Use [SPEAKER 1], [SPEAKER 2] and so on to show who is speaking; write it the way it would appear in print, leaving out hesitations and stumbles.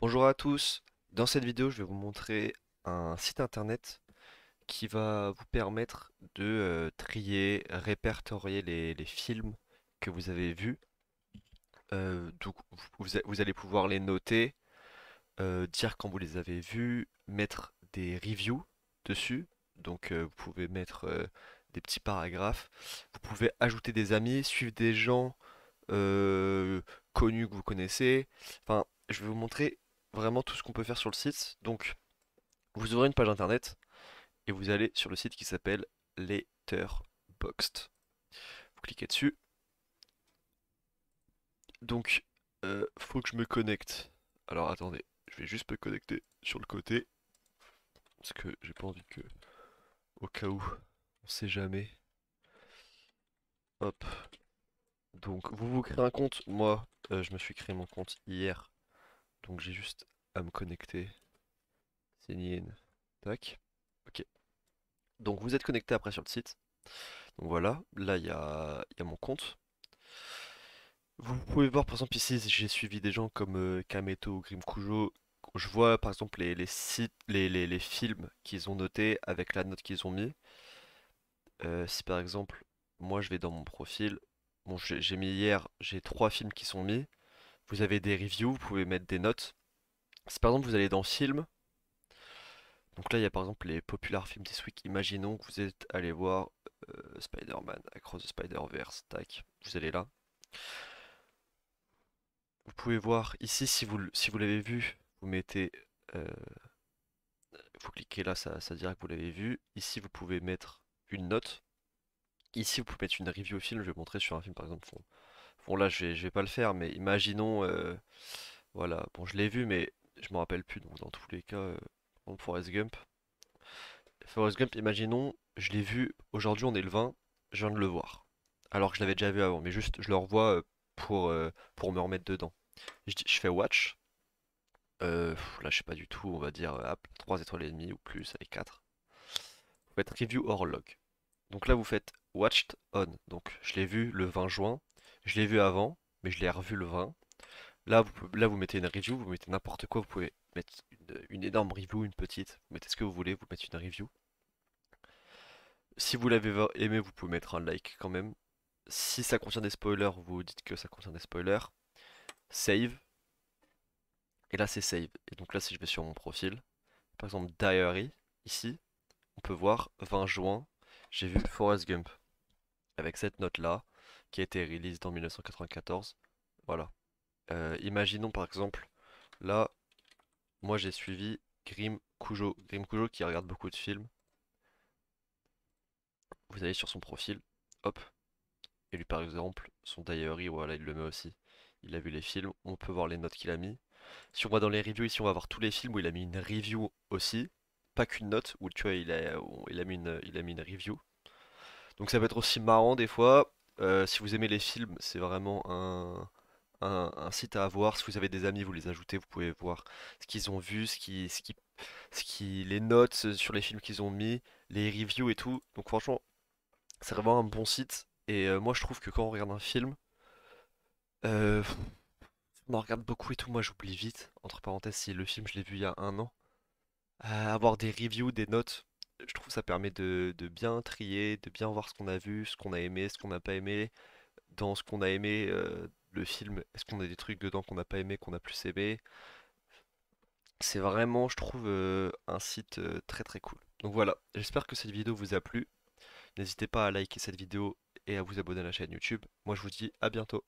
[SPEAKER 1] Bonjour à tous, dans cette vidéo je vais vous montrer un site internet qui va vous permettre de trier, répertorier les films que vous avez vus. Donc vous allez pouvoir les noter, dire quand vous les avez vus, mettre des reviews dessus. Donc vous pouvez mettre des petits paragraphes. Vous pouvez ajouter des amis, suivre des gens euh, connus que vous connaissez. Enfin, je vais vous montrer vraiment tout ce qu'on peut faire sur le site. Donc, vous aurez une page internet et vous allez sur le site qui s'appelle Letterboxd. Vous cliquez dessus. Donc, faut que je me connecte. Alors, attendez, je vais juste me connecter sur le côté parce que j'ai pas envie que, au cas où, on sait jamais. Hop. Donc, vous vous créez un compte. Moi, je me suis créé mon compte hier. Donc, j'ai juste à me connecter. Sign in. Tac. Ok. Donc vous êtes connecté après sur le site. Donc voilà, là il y a mon compte. Vous pouvez voir par exemple ici, j'ai suivi des gens comme Kameto ou Grimkujo. Je vois par exemple les sites, les films qu'ils ont notés avec la note qu'ils ont mis. Si par exemple, moi je vais dans mon profil, bon j'ai mis hier, j'ai trois films qui sont mis. Vous avez des reviews, vous pouvez mettre des notes. Si par exemple vous allez dans film, donc là il y a par exemple les Popular Films This Week. Imaginons que vous êtes allé voir Spider-Man, Across the Spider-Verse, tac, vous allez là. Vous pouvez voir ici si vous l'avez vu, vous mettez, euh, vous cliquez là, ça dira que vous l'avez vu. Ici vous pouvez mettre une note. Ici vous pouvez mettre une review au film. Je vais montrer sur un film par exemple. Bon, là je vais pas le faire, mais imaginons, voilà, bon je l'ai vu, mais je me rappelle plus. Donc dans tous les cas, bon, Forrest Gump. Forrest Gump, imaginons, je l'ai vu aujourd'hui, on est le 20, je viens de le voir. Alors que je l'avais déjà vu avant, mais juste je le revois pour me remettre dedans. Je fais watch. Là, je sais pas du tout, on va dire 3 étoiles et demie ou plus, avec 4. Vous faites review or log. Donc là, vous faites watched on. Donc je l'ai vu le 20 juin, je l'ai vu avant, mais je l'ai revu le 20. Là, vous mettez une review, vous mettez n'importe quoi, vous pouvez mettre une énorme review, une petite, vous mettez ce que vous voulez, vous mettez une review. Si vous l'avez aimé, vous pouvez mettre un like quand même. Si ça contient des spoilers, vous dites que ça contient des spoilers. Save. Et là, c'est save. Et donc là, si je vais sur mon profil, par exemple Diary, ici, on peut voir 20 juin, j'ai vu Forrest Gump avec cette note-là qui a été release en 1994. Voilà. Imaginons par exemple, là, moi j'ai suivi Grim Kujo. Grim Kujo qui regarde beaucoup de films. Vous allez sur son profil, hop, et lui par exemple, son diary, voilà, il le met aussi. Il a vu les films, on peut voir les notes qu'il a mis. Si on va dans les reviews ici, on va voir tous les films où il a mis une review aussi. Pas qu'une note, où tu vois, il a mis une review. Donc ça peut être aussi marrant des fois. Si vous aimez les films, c'est vraiment un site à avoir. Si vous avez des amis, vous les ajoutez, vous pouvez voir ce qu'ils ont vu, les notes sur les films qu'ils ont mis, les reviews et tout. Donc franchement, c'est vraiment un bon site. Et moi je trouve que quand on regarde un film, euh, on en regarde beaucoup et tout, moi j'oublie vite. Entre parenthèses, si le film je l'ai vu il y a un an, avoir des reviews, des notes, je trouve que ça permet de bien trier, de bien voir ce qu'on a vu, ce qu'on a aimé, ce qu'on n'a pas aimé. Dans ce qu'on a aimé, le film, est-ce qu'on a des trucs dedans qu'on n'a pas aimé, qu'on a plus aimé? C'est vraiment, je trouve, un site très très cool. Donc voilà, j'espère que cette vidéo vous a plu. N'hésitez pas à liker cette vidéo et à vous abonner à la chaîne YouTube. Moi je vous dis à bientôt.